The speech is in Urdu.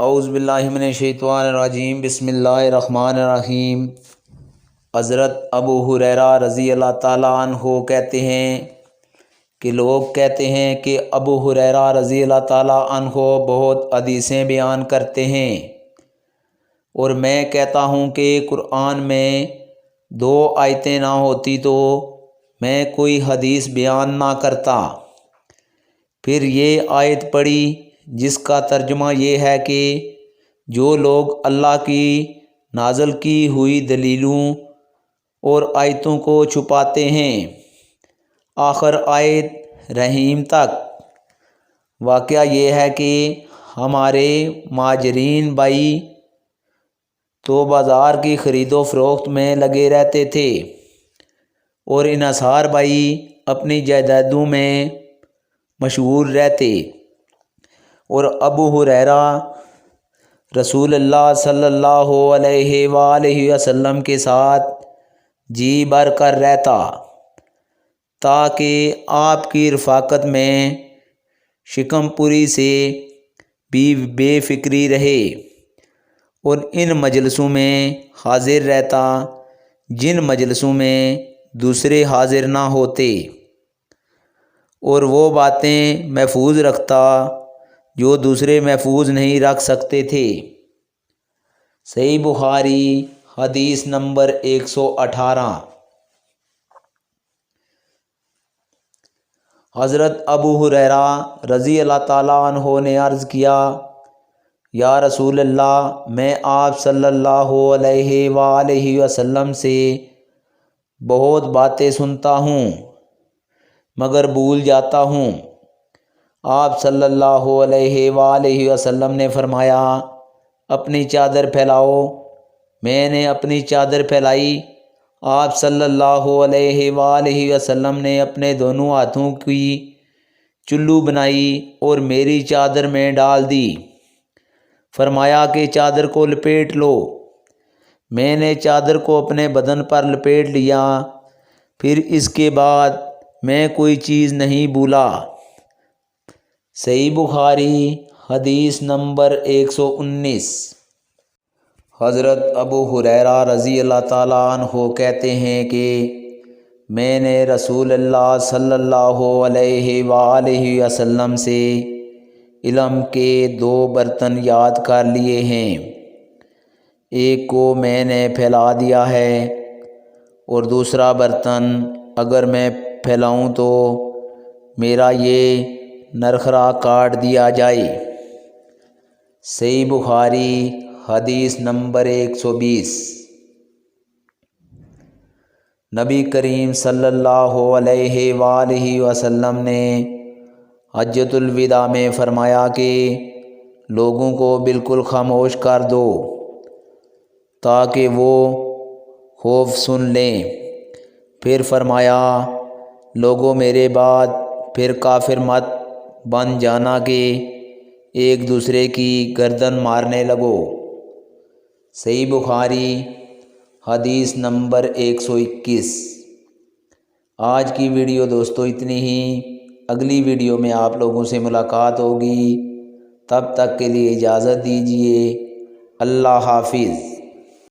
اعوذ باللہ من الشیطان الرجیم، بسم اللہ الرحمن الرحیم۔ حضرت ابو ہریرہ رضی اللہ تعالیٰ عنہ کہتے ہیں کہ لوگ کہتے ہیں کہ ابو ہریرہ رضی اللہ تعالیٰ عنہ بہت حدیثیں بیان کرتے ہیں، اور میں کہتا ہوں کہ قرآن میں 2 آیتیں نہ ہوتی تو میں کوئی حدیث بیان نہ کرتا۔ پھر یہ آیت پڑھی جس کا ترجمہ یہ ہے کہ جو لوگ اللہ کی نازل کی ہوئی دلیلوں اور آیتوں کو چھپاتے ہیں، آخر آیت رحیم تک۔ واقعہ یہ ہے کہ ہمارے مہاجرین بھائی تو بازار کی خرید و فروخت میں لگے رہتے تھے، اور انصار بھائی اپنی جائیدادوں میں مشغول رہتے، اور ابو ہریرہ رسول اللہ صلی اللہ علیہ وآلہ وسلم کے ساتھ جی بھر کر رہتا تاکہ آپ کی رفاقت میں شکم پوری سے بھی بے فکری رہے، اور ان مجلسوں میں حاضر رہتا جن مجلسوں میں دوسرے حاضر نہ ہوتے، اور وہ باتیں محفوظ رکھتا جو دوسرے محفوظ نہیں رکھ سکتے تھے۔ صحیح بخاری حدیث نمبر 118۔ حضرت ابو ہریرہ رضی اللہ تعالیٰ عنہ نے عرض کیا، یا رسول اللہ، میں آپ صلی اللہ علیہ وآلہ وسلم سے بہت باتیں سنتا ہوں مگر بھول جاتا ہوں۔ آپ صلی اللہ علیہ وآلہ وسلم نے فرمایا، اپنی چادر پھیلاؤ۔ میں نے اپنی چادر پھیلائی۔ آپ صلی اللہ علیہ وآلہ وسلم نے اپنے دونوں ہاتھوں کی چلو بنائی اور میری چادر میں ڈال دی۔ فرمایا کہ چادر کو لپیٹ لو۔ میں نے چادر کو اپنے بدن پر لپیٹ لیا، پھر اس کے بعد میں کوئی چیز نہیں بھولا۔ صحیح بخاری حدیث نمبر 119۔ حضرت ابو ہریرہ رضی اللہ تعالیٰ عنہ کہتے ہیں کہ میں نے رسول اللہ صلی اللہ علیہ وآلہ وسلم سے علم کے 2 برتن یاد کر لیے ہیں، ایک کو میں نے پھیلا دیا ہے، اور دوسرا برتن اگر میں پھیلاؤں تو میرا یہ نرخرا کاٹ دیا جائے۔ صحیح بخاری حدیث نمبر 120۔ نبی کریم صلی اللہ علیہ وآلہ وسلم نے حجۃ الوداع میں فرمایا کہ لوگوں کو بالکل خاموش کر دو تاکہ وہ خوف سن لیں۔ پھر فرمایا، لوگوں میرے بعد پھر کافر مت بن جانا کہ ایک دوسرے کی گردن مارنے لگو۔ صحیح بخاری حدیث نمبر 121۔ آج کی ویڈیو دوستو اتنی ہی، اگلی ویڈیو میں آپ لوگوں سے ملاقات ہوگی، تب تک کے لیے اجازت دیجیے۔ اللہ حافظ۔